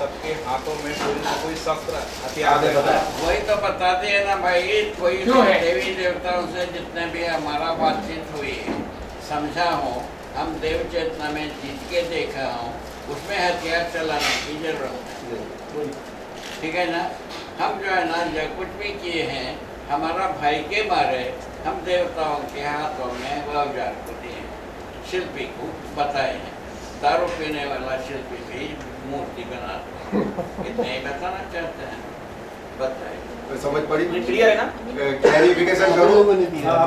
सबके हाथों में कोई ना कोई शस्त्र हथियार रहता है। वही तो बताते हैं ना भाई, कोई देवी देवताओं से जितने भी हमारा बातचीत हुई है, समझा हो, हम देव चेतना में जीत के देखा हो, उसमें हथियार चलाने की जरूरत है। ठीक है ना। हम जो है ना जो कुछ भी किए हैं, हमारा भाई के मारे हम देवताओं के हाथों में वो औजार को दिए, शिल्पी को बताए हैं। दारू पीने वाला शिल्पी भी मूर्ति बनाता है। इतने ही बताना चाहते हैं, बताइए। समझ पड़ी? क्लियर है ना? क्लेरिफिकेशन करूँ? हाँ,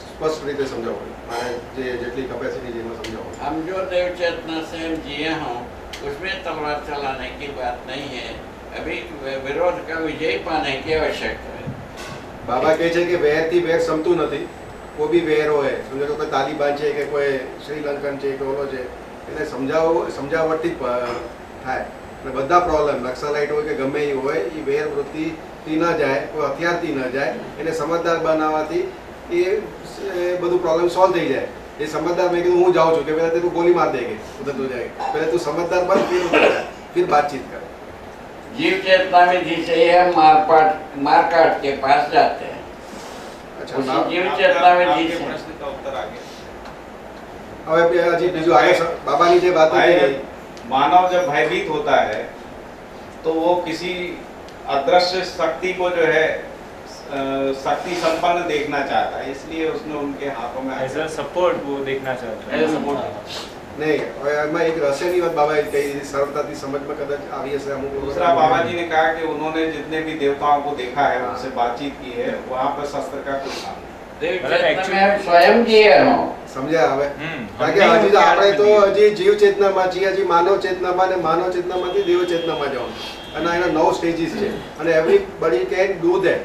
स्पष्ट रीते समझाओ माने जेटली कैपेसिटी जेમાં समझाओ। हम जो देव चेतना से हम जिए हों, उसमें तलवार चलाने की बात नहीं है। अभी विरोध का विजय पाने की आवश्यकता है। बाबा કહે છે કે વેરથી વેર સમતું નથી, કોઈ બી વેર હોય, સમજો કે કોઈ તાલિબાન છે કે કોઈ શ્રીલંકન છે કે ઓલો છે, એને સમજાવટથી થાય અને બધા પ્રોબ્લેમ નક્સલાઇટ હોય કે ગમે એ હોય, એ વેર વૃત્તિથી ન જાય, કોઈ હથિયારથી ન જાય, એને સમજદાર બનાવવાથી એ બધું પ્રોબ્લેમ સોલ્વ થઈ જાય। એ સમજદાર મેં કીધું હું જાઉં છું કે પહેલાં તું ગોલી માર देंगे उधर तो जाएगा, पहले तू समझदार बन फिर बातचीत कर। जीव चेतना में जिसे हम मार काट के पास जाते हैं। अच्छा, उसी जीव चेतना में आपके जिसे प्रश्न का उत्तर आ गया। હવે હજી બીજું આગળ બાબાની જે વાત હતી, मानव जब भयभीत होता है तो वो किसी अदृश्य शक्ति को जो है शक्ति संपन्न देखना चाहता है, इसलिए उसने उनके हाथों में एज अ सपोर्ट वो देखना चाहता है। નહીં હવે એમાં એક રહસ્યની વાત બાબાએ કહી દીધી, સરળતાથી સમજમાં કદાચ આવી હશે અમુક લોકો। दूसरा बाबा जी ने कहा कि उन्होंने जितने भी देवताओं को देखा है, उनसे बातचीत की है, वहाँ पर शस्त्र का कुछ काम नहीं। देव चेतना में हम स्वयं जिए हों। સમજ્યા હવે? કારણ કે હજી તો આપણે તો હજી જીવ ચેતનામાં છીએ, હજી માનવ ચેતનામાં અને માનવ ચેતનામાંથી દેવ ચેતનામાં જવાનું, અને એના 9 સ્ટેજીસ છે અને એવરીબડી કેન ડુ ધેટ।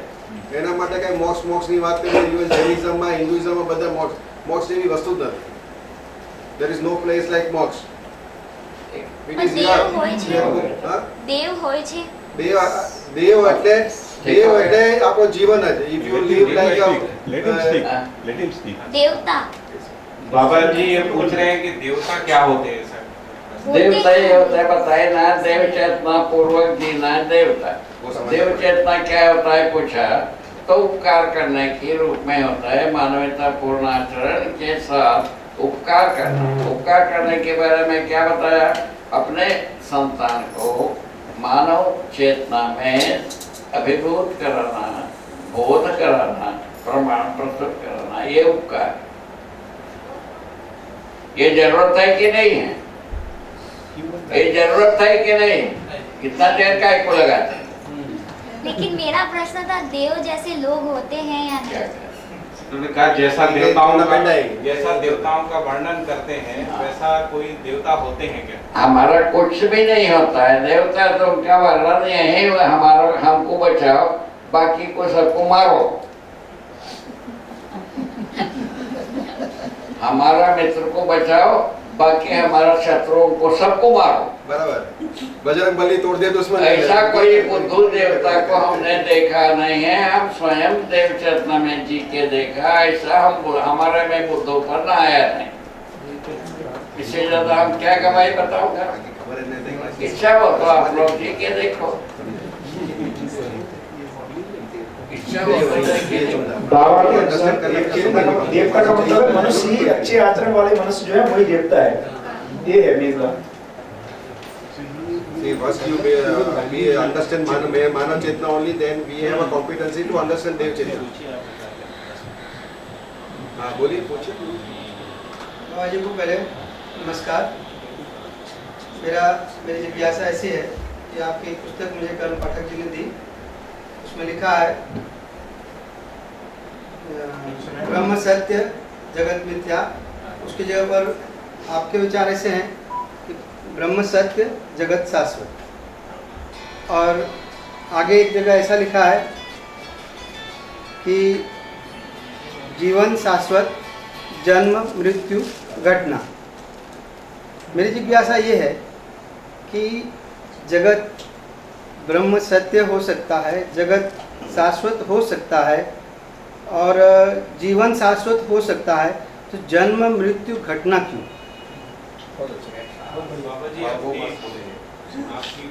એના માટે કઈ મોક્ષની વાત કરીએ, ઇવન જૈનિઝમમાં હિન્દુઇઝમમાં બધા મોક્ષ જેવી વસ્તુ જ નથી। There is no place like moksha. It પણ is દેવ not. હોય છે, હા? દેવ હોય છે, દેવ એટલે આપણો જીવન જ। If you live like Let him speak. Let him speak. દેવતા बाबा जी ये पूछ रहे हैं कि देवता क्या होते हैं सर? देवता ये होता है, बताए ना, देव चेतना पूर्वक जीना देवता। वो समझ देव में चेतना क्या होता है पूछा तो उपकार करने के रूप में होता है, मानवता पूर्ण आचरण के साथ उपकार करना। उपकार करने के बारे में क्या बताया? अपने संतान को मानव चेतना में अभिभूत कराना, बोध कराना, प्रमाण प्रस्तुत कराना, ये उपकार। ये जरूरत है कि नहीं है? ये जरूरत है कि नहीं? कितना देर का को लगाते हैं? लेकिन मेरा प्रश्न था देव जैसे लोग होते हैं या क्या नहीं? करें? उन्होंने कहा जैसा देवताओं का वर्णन करते हैं वैसा कोई देवता होते हैं क्या? हमारा कुछ भी नहीं होता है। देवता तो उनका वर्णन यही है, हमारा हमको बचाओ, बाकी को सबको मारो। हमारा मित्र को बचाओ, बाकी हमारा शत्रुओं को सबको मारो। બરાબર। બજરંગ બલી तोड़ दे दुश्मन। ऐसा कोई बुद्धू देवता को हमने देखा नहीं है, हम स्वयं देव चेतना में जी के देखा। ऐसा हम हमारे में बुद्धू पर ना आया नहीं। इससे ज्यादा हम क्या कमाई बताऊंगा? ખબર જ નથી। इच्छा हो तो आप लोग जी के देखो, इच्छा हो तो देखिए। बाबा के अनुसार देवता का मतलब है मनुष्य ही, अच्छे आचरण वाले मनुष्य जो है वही देवता है। ये है मेरा। See, first we understand Manav Chetna only, then we have a competency to understand Dev Chetna. हाँ बोलिए, पूछिए। बाबा जी को पहले नमस्कार। मेरी जिज्ञासा ऐसी है कि आपकी पुस्तक मुझे कर्ण पाठक जी ने दी, उसमें लिखा है ब्रह्म सत्य जगत मिथ्या। उसकी जगह पर आपके विचार ऐसे हैं कि ब्रह्म सत्य जगत शाश्वत। और आगे एक जगह ऐसा लिखा है कि जीवन शाश्वत, जन्म मृत्यु घटना। मेरी जिज्ञासा ये है कि जगत ब्रह्म सत्य हो सकता है, जगत शाश्वत हो सकता है और जीवन शाश्वत हो सकता है, तो जन्म मृत्यु घटना क्यों? बाबा जी आपकी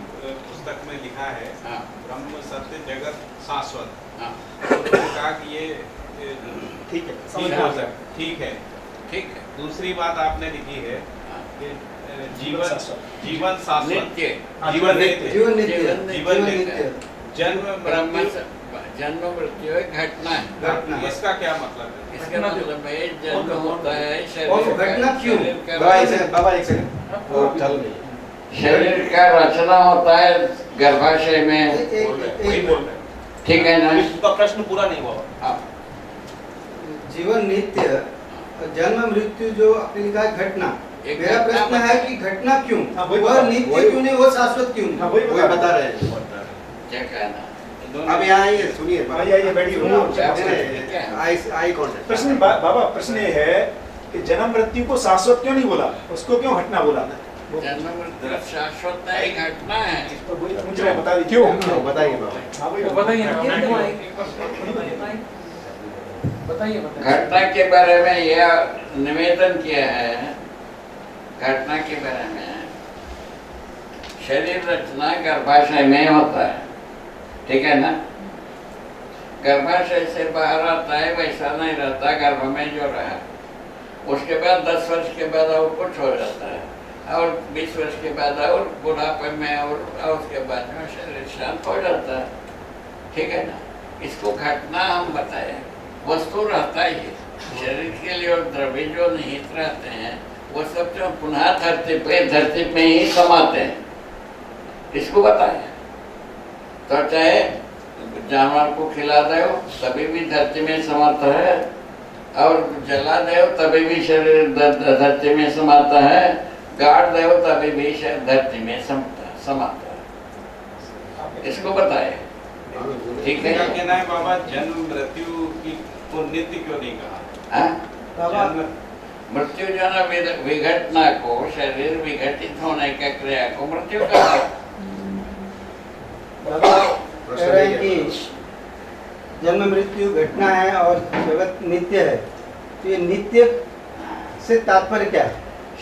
पुस्तक में लिखा है हाँ ब्रह्म सत्य जगत शाश्वत। हाँ तो उन्होंने कहा कि ये ठीक है, समझ ठीक में हो आ गया। सकता, ठीक है। ठीक है। दूसरी बात आपने लिखी है हाँ। कि जीवन जीवन शाश्वत। जीवन शाश्वत, नित्य जीवन नित्य, जीवन नित्य जीवन जीवन जीवन नित्य, नित्य जन्म ब्रह्म मृत्यु। जन्म मृत्यु एक घटना है। घटना। इसका क्या मतलब है? इसका मतलब है जन्म होता है और शरीर का। घटना क्यों? शरीर का बाबा एक सेकंड वो चल रही शरीर का रचना होता है गर्भाशय में। वही बोल रहे हैं। ठीक है ना? उसका प्रश्न पूरा नहीं हुआ। हाँ। जीवन नित्य और जन्म मृत्यु जो आपने लिखा है घटना, एक मेरा घटना प्रश्न है कि घटना क्यों? हाँ, वही वह बता- नित्य वही- क्यों नहीं, वो शाश्वत क्यों हाँ, नहीं? वही वही बता रहे हैं। क्या कहना? अब यहाँ आइए, सुनिए आइए, बैठिए। Eye contact. प्रश्न बाबा प्रश्न ये है कि जन्म मृत्यु को शाश्वत क्यों नहीं बोला, उसको क्यों घटना बोला? वो जन्म मृत्यु शाश्वत नहीं, घटना है। तो वही पूछ रहे हैं, बता दीजिए क्यों। बताइए बाबा। हाँ, वही बताइए ना। बताइए। घटना के बारे में यह निवेदन किया है। घटना के बारे में शरीर रचना गर्भाशय में होता है, ठीक है ना? गर्भाशय से बाहर आता है वैसा नहीं रहता गर्भ में जो रहा। उसके बाद 10 वर्ष के बाद और कुछ हो जाता है, और 20 वर्ष के बाद और बुढ़ापे में, और उसके बाद में शरीर शांत हो जाता है, ठीक है ना? इसको घटना हम बताए। वस्तु रहता ही है शरीर के लिए, और द्रव्य जो निहित रहते हैं वो सब जो पुनः धरती पे ही समाते हैं, इसको बताए। तो चाहे जानवर को खिला दो तभी भी धरती में समाता है, और जला दो तभी भी शरीर धरती में समाता है, गाड़ दो तभी भी शरीर धरती में समाता है, इसको बताए। ठीक है? क्या कहना है बाबा, जन्म मृत्यु की को नित्य क्यों नहीं कहा? हाँ? बाबा जन्म मृत्यु जो ना विघटना को, शरीर विघटित होने का क्रिया को मृत्यु कहा। बाबा कह रहे हैं कि जन्म मृत्यु घटना है और जगत नित्य है, तो ये नित्य से तात्पर्य क्या है?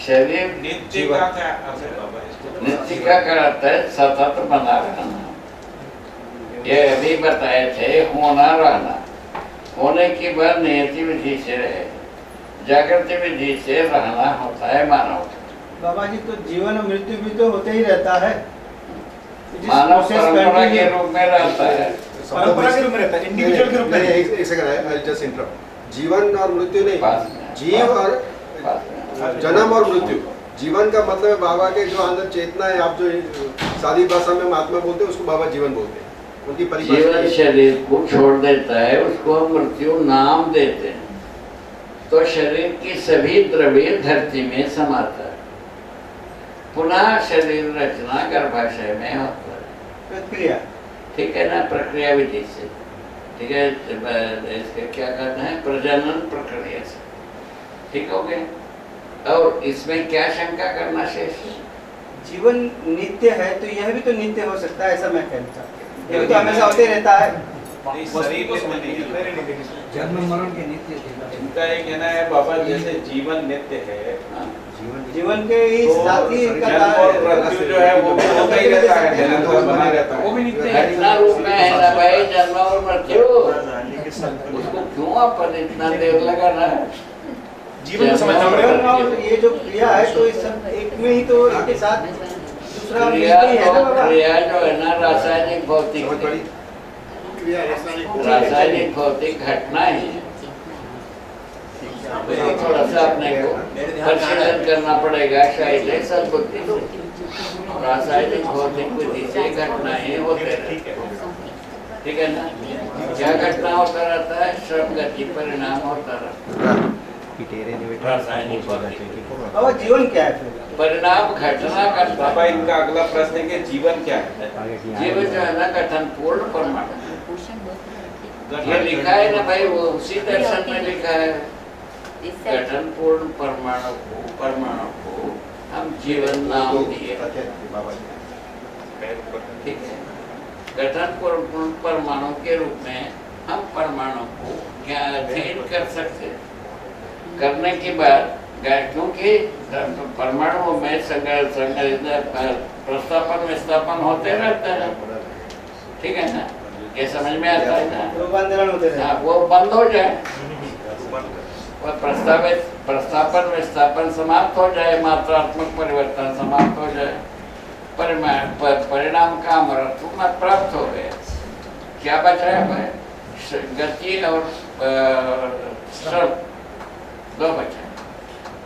शरीर नित्य का क्या अर्थ है बाबा? इसको नित्य का करता है सतत बना रहना। ये अभी बताए थे, होना रहना, होने के बाद नियति विधि से रहे, जागृति विधि से रहना होता है मानव। बाबा जी, तो जीवन और मृत्यु भी तो होते ही रहता है। जिस मानव process परंपरा के continue- रूप में रहता है। परंपरा के रूप में रहता है, इंडिविजुअल के रूप में नहीं। एक सेकंड है, आई जस्ट इंटरप्ट। जीवन और मृत्यु नहीं, पास में। जीव और पास में। जन्म और मृत्यु। जीवन का मतलब है बाबा के जो अंदर चेतना है, आप जो सादी भाषा में महात्मा बोलते हैं उसको बाबा जीवन बोलते हैं। उनकी परिभाषा जीवन है। शरीर को छोड़ देता है, उसको मृत्यु नाम देते हैं। तो शरीर की सभी द्रव्य धरती में समाता है, पुनः शरीर रचना गर्भाशय में होता है, प्रक्रिया। ठीक है ना? प्रक्रिया विधि से, ठीक है? इसका क्या कहना है? प्रजनन प्रक्रिया से, ठीक हो गया? और इसमें क्या शंका करना शेष है? जीवन नित्य है तो यह भी तो नित्य हो सकता है, ऐसा मैं कहना चाहता हूँ। यह भी तो हमेशा होते रहता है। नहीं, शरीर को समझ नहीं है। जन्म मरण के नित्य इनका ये कहना है बाबा, जैसे जीवन नित्य है, हाँ। जीवन के ही तो साथ ही इनका जन्म और मृत्यु जो है वो भी होता ही रहता है, निरंतर बना रहता वो भी है। नित्य है। घटना रूप में है ना भाई, जन्म और मृत्यु। उसको क्यों अपन इतना देर लगाना है? जीवन को समझना जीवन पड़ेगा। और ये जो क्रिया है तो इस सब एक में ही तो एक के साथ दूसरा क्रिया मिलते ही है ना बाबा। क्रिया जो है ना रासायनिक भौतिक, समझ पड़ी? रासायनिक भौतिक घटना ही है। उसको थोड़ा सा अपने को परिशीलन करना पड़ेगा, शायद है सद्बुद्धि से। रासायनिक भौतिक विधि से घटनाएं होते रहते हैं, ठीक है ना? क्या घटना होता रहता है? श्रम गति परिणाम होता रहता है, रासायनिक भौतिक बाबा जीवन क्या है फिर? परिणाम घटना का। बाबा इनका अगला प्रश्न है कि जीवन क्या है? जीवन जो है ना गठन पूर्ण परमाणु, ये लिखा है ना भाई, वो उसी दर्शन में लिखा है। गठन पूर्ण परमाणु को हम जीवन नाम दिए, ठीक है? गठन पूर्ण परमाणु के रूप में हम परमाणु को क्या अध्ययन कर सकते हैं। करने के बाद क्योंकि परमाणु में प्रस्तापन विस्थापन होते रहते हैं, ठीक है ना, ये समझ में आता है ना। रूपांतरण होते रहे। हाँ, वो बंद हो जाए, वो प्रस्तापन विस्थापन समाप्त हो जाए, मात्रात्मक परिवर्तन समाप्त हो जाए, परिणाम का अमरत्व में प्राप्त हो गया। क्या बचा है? गति और श्रम दो बचा।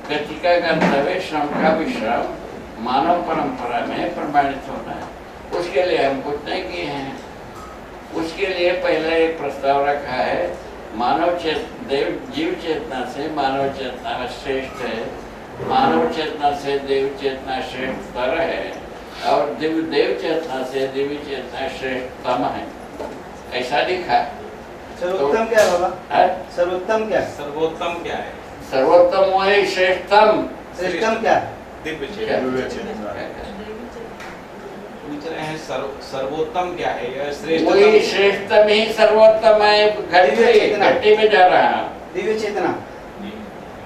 गति का गंतव्य, श्रम का विश्राम मानव परंपरा में प्रमाणित होना है। उसके लिए हम कुछ नहीं किए हैं। उसके लिए पहले एक प्रस्ताव रखा है, मानव जीव चेतना से मानव चेतना श्रेष्ठ है, मानव चेतना से देव चेतना श्रेष्ठतर है, और देव चेतना से दिव्य चेतना श्रेष्ठतम है, ऐसा लिखा है। सर्वोत्तम क्या है बाबा? सर्वोत्तम क्या है? सर्वोत्तम क्या है? सर्वोत्तम वही श्रेष्ठतम। श्रेष्ठतम क्या है? दिव्य क्या? पूछ रहे हैं सर्वोत्तम क्या है? यह श्रेष्ठ वही श्रेष्ठतम ही सर्वोत्तम है। घट्टी में जा रहा है। दिव्य चेतना,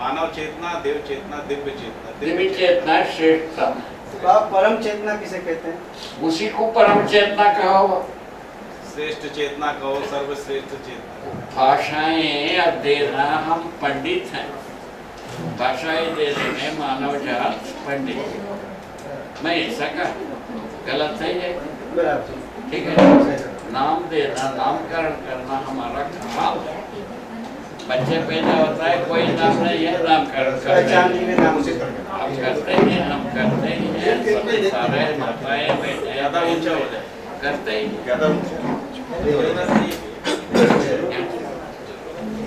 मानव चेतना, देव चेतना, दिव्य चेतना। दिव्य चेतना श्रेष्ठतम। तो आप परम चेतना किसे कहते हैं? उसी को परम चेतना कहो, श्रेष्ठ चेतना कहो, सर्वश्रेष्ठ चेतना। भाषाएं अब देना, हम पंडित हैं, भाषाएं देने में मानव जात पंडित है। मैं ऐसा कहा गलत है ये, बराबर, ठीक है। नाम देना, नामकरण करना हमारा काम है। बच्चे पैदा होता है, कोई नाम नहीं है, नामकरण पहचान के लिए नाम से हम करते हैं, हम करते ही हैं, सभी सारे माताएं बेटे ज्यादा ऊंचा हो जाए, करते ही हैं। ज्यादा ऊंचा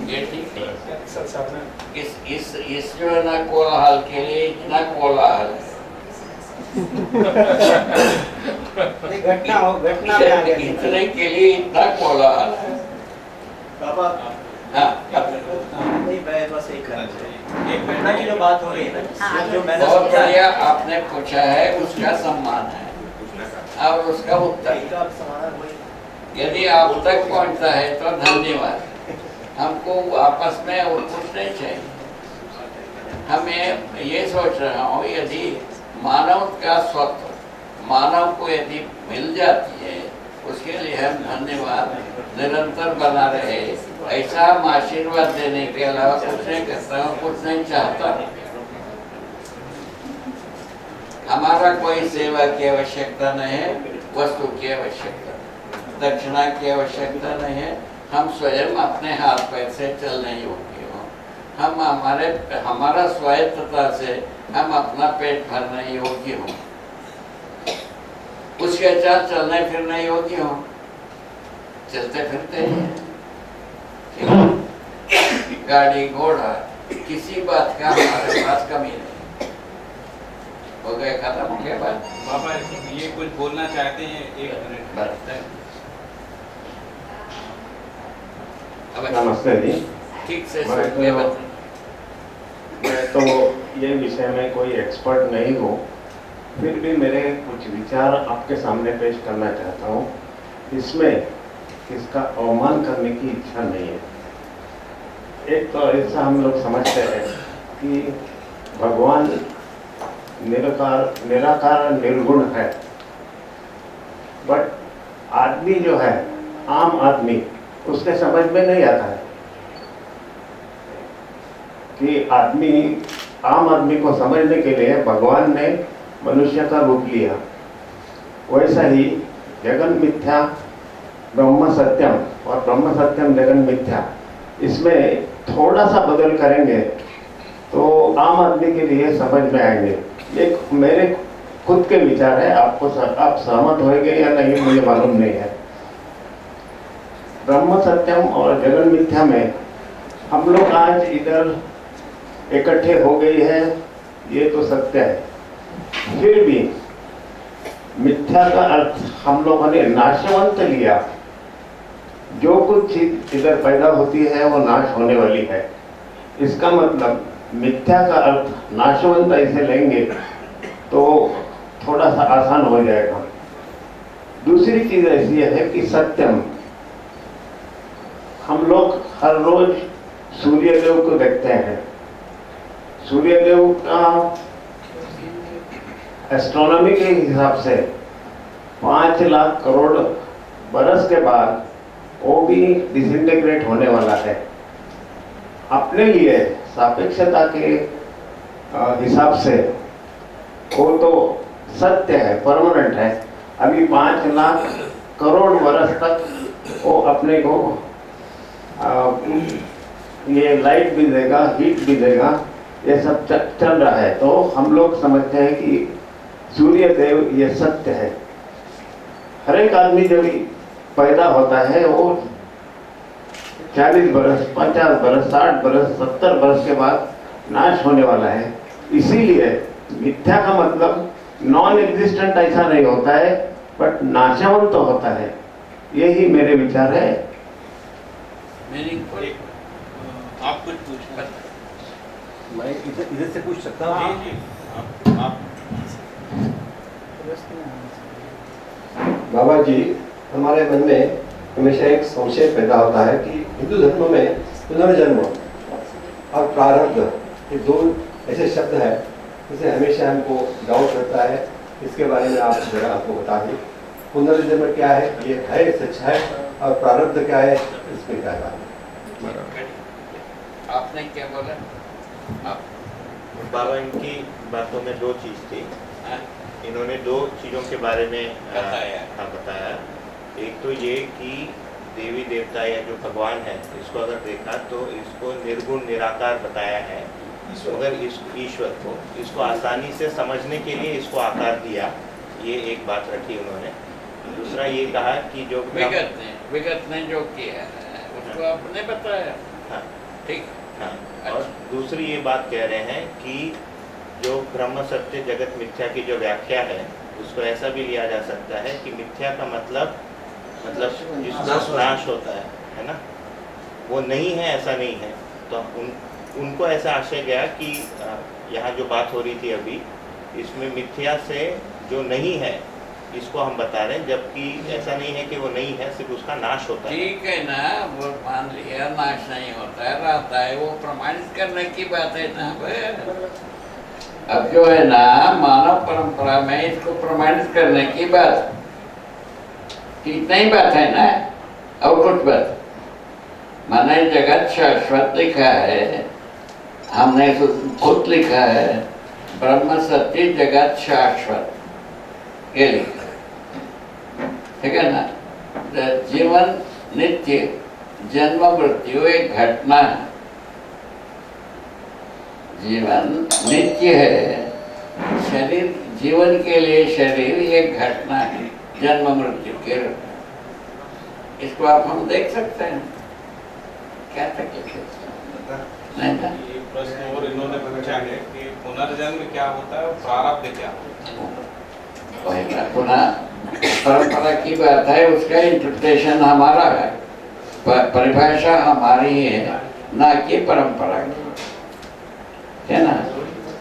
ये ठीक है। इस जो है ना कोलाहल के लिए इतना कोलाहल है। एक घटना हो, घटना में आ गया। इतने के लिए इतना कोलाहल है। बाबा हाँ, नहीं, मैं बस एक एक घटना की जो बात हो रही है ना, जो मैंने बहुत सोचा बढ़िया आपने पूछा है, उसका सम्मान है और उसका उत्तर। समाधान वही यदि आप तक पहुंचता है तो धन्यवाद। हमको आपस में और कुछ नहीं चाहिए। हमें ये सोच रहा हूँ, यदि मानव का स्वत्व मानव को यदि मिल जाती है, उसके लिए हम धन्यवाद निरंतर बना रहे, ऐसा हम आशीर्वाद देने के अलावा कुछ नहीं करता हूँ, कुछ नहीं चाहता। हमारा कोई सेवा की आवश्यकता नहीं है, वस्तु की आवश्यकता, दक्षिणा की आवश्यकता नहीं है। हम स्वयं अपने हाथ पैर से चलने योग्य हो, हम हमारा स्वायत्तता से हम अपना पेट भरने योग्य हो, उसके साथ चलने फिरने योग्य हो, चलते फिरते ही हैं। गाड़ी घोड़ा किसी बात का हमारे पास कमी नहीं। हो गए, खत्म हो गया बात। बाबा ये कुछ बोलना चाहते हैं, एक मिनट। नमस्ते जी। ठीक से मैं सुन के बताएं। मैं तो ये विषय में कोई एक्सपर्ट नहीं हूँ, फिर भी मेरे कुछ विचार आपके सामने पेश करना चाहता हूँ। इसमें किसका अवमान करने की इच्छा नहीं है। एक तो ऐसा हम लोग समझते हैं कि भगवान निराकार निर्गुण है, बट आदमी जो है, आम आदमी, उसके समझ में नहीं आता है कि आम आदमी को समझने के लिए भगवान ने मनुष्य का रूप लिया। वैसा ही जगन मिथ्या ब्रह्म सत्यम और ब्रह्म सत्यम जगन मिथ्या, इसमें थोड़ा सा बदल करेंगे तो आम आदमी के लिए समझ में आएंगे। ये मेरे खुद के विचार है, आप सहमत होंगे या नहीं मुझे मालूम नहीं है। ब्रह्म सत्यम और जगन मिथ्या में हम लोग आज इधर इकट्ठे हो गए हैं, ये तो सत्य है। फिर भी मिथ्या का अर्थ हम लोगों ने नाशवंत लिया। जो कुछ चीज इधर पैदा होती है वो नाश होने वाली है। इसका मतलब मिथ्या का अर्थ नाशवंत ऐसे लेंगे तो थोड़ा सा आसान हो जाएगा। दूसरी चीज ऐसी है कि सत्यम, हम लोग हर रोज सूर्यदेव को देखते हैं। सूर्यदेव का एस्ट्रोनॉमी के हिसाब से 5 लाख करोड़ बरस के बाद वो भी डिसइंटीग्रेट होने वाला है। अपने लिए सापेक्षता के हिसाब से वो तो सत्य है, परमानेंट है। अभी 5 लाख करोड़ वर्ष तक वो अपने को ये लाइट भी देगा, हीट भी देगा, ये सब चल रहा है। तो हम लोग समझते हैं कि सूर्य देव ये सत्य है। हर एक आदमी जब पैदा होता है वो 40 बरस, 50 बरस, 60 बरस, 70 बरस के बाद नाश होने वाला है। इसीलिए मिथ्या का मतलब नॉन एग्जिस्टेंट ऐसा नहीं होता है, बट नाशवंत तो होता है। यही मेरे विचार है। आप कुछ पूछना? मैं इधर से पूछ सकता हूँ? जी जी, आप बाबा जी, हमारे मन में हमेशा एक संशय पैदा होता है कि हिंदू धर्म में पुनर्जन्म और प्रारब्ध ये 2 ऐसे शब्द है जिसे हमेशा हमको डाउट रहता है। इसके बारे में आप जरा आपको बता दें, पुनर्जन्म क्या है, ये है सच है, और प्रारब्ध क्या है, इसमें क्या बात है? आपने क्या बोला? आप बाबा, इनकी बातों में 2 चीज थी। इन्होंने 2 चीजों के बारे में बताया। एक तो ये कि देवी देवता या जो भगवान है, इसको अगर देखा तो इसको निर्गुण निराकार बताया है। अगर इस ईश्वर को इसको आसानी से समझने के लिए इसको आकार दिया, ये एक बात रखी उन्होंने। दूसरा ये कहा कि जो विगत ने जो किया है उसको आपने बताया। हाँ, ठीक। हाँ, और दूसरी ये बात कह रहे हैं कि जो ब्रह्म सत्य जगत मिथ्या की जो व्याख्या है, उसको ऐसा भी लिया जा सकता है कि मिथ्या का मतलब जिसका नाश होता है ना, वो नहीं है, ऐसा नहीं है। तो उनको ऐसा आशय गया कि यहाँ जो बात हो रही थी अभी, इसमें मिथ्या से जो नहीं है इसको हम बता रहे हैं, जबकि ऐसा नहीं है कि वो नहीं है, सिर्फ उसका नाश होता है। ठीक है ना, वो मान लिया नाश नहीं होता है, रहता है, वो प्रमाणित करने की बात है ना। अब जो है ना मानव परंपरा में इसको प्रमाणित करने की बात, इतना ही बात है ना, और कुछ बात। माने जगत शाश्वत लिखा है, हमने खुद लिखा है ब्रह्म सत्य जगत शाश्वत, ये लिखा, ठीक है ना। जीवन नित्य, जन्म मृत्यु एक घटना है। जीवन नित्य है, शरीर जीवन के लिए शरीर एक घटना है, जन्म मृत्यु के रूप में। इसको आप हम देख सकते हैं, क्या तकलीफ नहीं था। ये प्रश्न और इन्होंने पूछा है कि पुनर्जन्म क्या होता है और प्रारब्ध क्या होता है। पुनः परंपरा की बात है, उसका इंटरप्रिटेशन हमारा है, परिभाषा हमारी है, ना कि परंपरा की, है ना।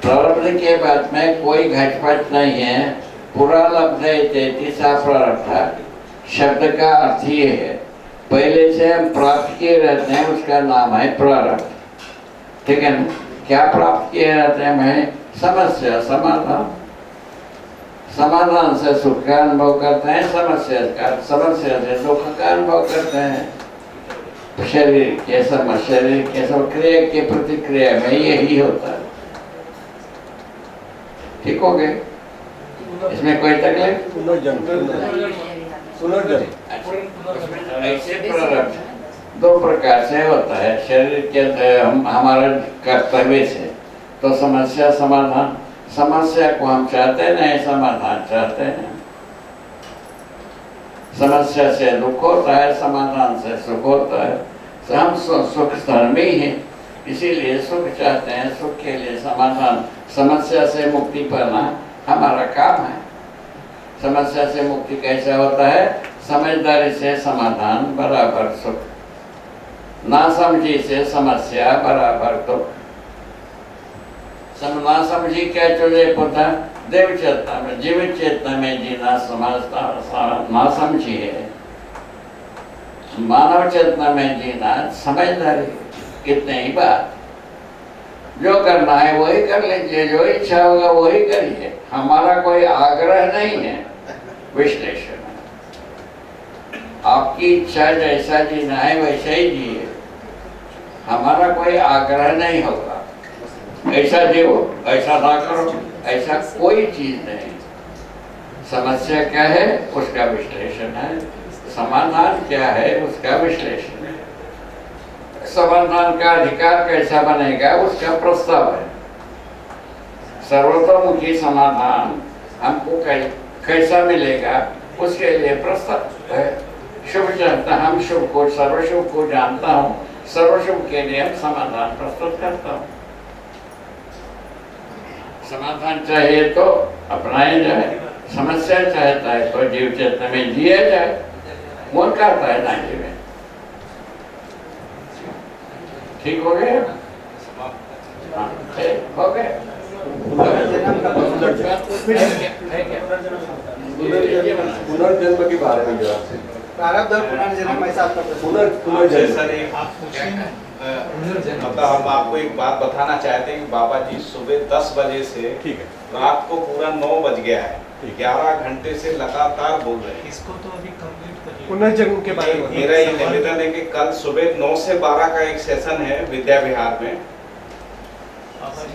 प्रारब्ध के बाद में कोई घटपट नहीं है। पूरा लब्ध है प्रारब्ध शब्द का अर्थ ये है, पहले से हम प्राप्त किए रहते हैं, उसका नाम है प्रारब्ध, ठीक है ना। क्या प्राप्त किए रहते हैं? समस्या समाधान। समाधान से सुख का अनुभव करते हैं, समस्या से दुख का अनुभव करते हैं। शरीर के सब क्रिया के प्रतिक्रिया में यही होता है। ठीक हो गए? इसमें कोई तकलीफ? ऐसे प्रारब्ध 2 प्रकार से होता है। शरीर के हमारे कर्तव्य से तो समस्या समाधान, समस्या को हम चाहते नहीं, समाधान चाहते हैं। समस्या से दुख होता है, समाधान से सुख होता है। हम सुख धर्मी हैं, इसीलिए सुख चाहते हैं, सुख के लिए समाधान, समस्या से मुक्ति पाना हमारा काम है। समस्या से मुक्ति कैसे होता है? समझदारी से समाधान बराबर सुख, नासमझी से समस्या बराबर दुख। नासमझी क्या चुजे पुता देव चेतना में, जीवित चेतना में जीना समझता नासमझी है। मानव चेतना में जीना समझदारी। कितने ही बात जो करना है वही कर लीजिए, जो इच्छा होगा वही करिए। हमारा कोई आग्रह नहीं है, विश्लेषण है। आपकी इच्छा जैसा जीना है वैसा ही जिए, हमारा कोई आग्रह नहीं होगा ऐसा जियो, ऐसा ना करो, ऐसा कोई चीज नहीं। समस्या क्या है उसका विश्लेषण है, समाधान क्या है उसका विश्लेषण है, समाधान का अधिकार कैसा बनेगा उसका प्रस्ताव है। सर्वतोमुखी समाधान हमको कैसा मिलेगा उसके लिए प्रस्ताव है। शुभ जानता, हम शुभ को सर्वशुभ को जानता हूँ, सर्वशुभ के लिए हम समाधान प्रस्तुत करता हूँ। समाधान चाहिए तो अपनाया जाए, समस्या चाहता है तो जीव चेतना में जिया जाए, कौन करता है ना जीवे। ठीक हो गया? हाँ, हो गया। पुनर्जन्म के बारे में जवाब से प्रारब्ध और पुनर्जन्म ऐसा आपका प्रश्न? पुनर्जन्म सर एक मतलब हम आपको एक बात बताना चाहते हैं कि बाबा जी सुबह 10 बजे से ठीक है, रात को पूरा 9 बज गया है, 11 घंटे से लगातार बोल रहे हैं। इसको तो अभी कंप्लीट करिए। पुनर्जन्म के बारे में मेरा ये निवेदन है कि कल सुबह 9 से 12 का एक सेशन है विद्या विहार में,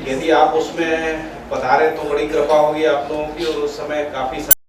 यदि आप उसमें पधारे तो बड़ी कृपा होगी आप लोगों की, और उस समय काफी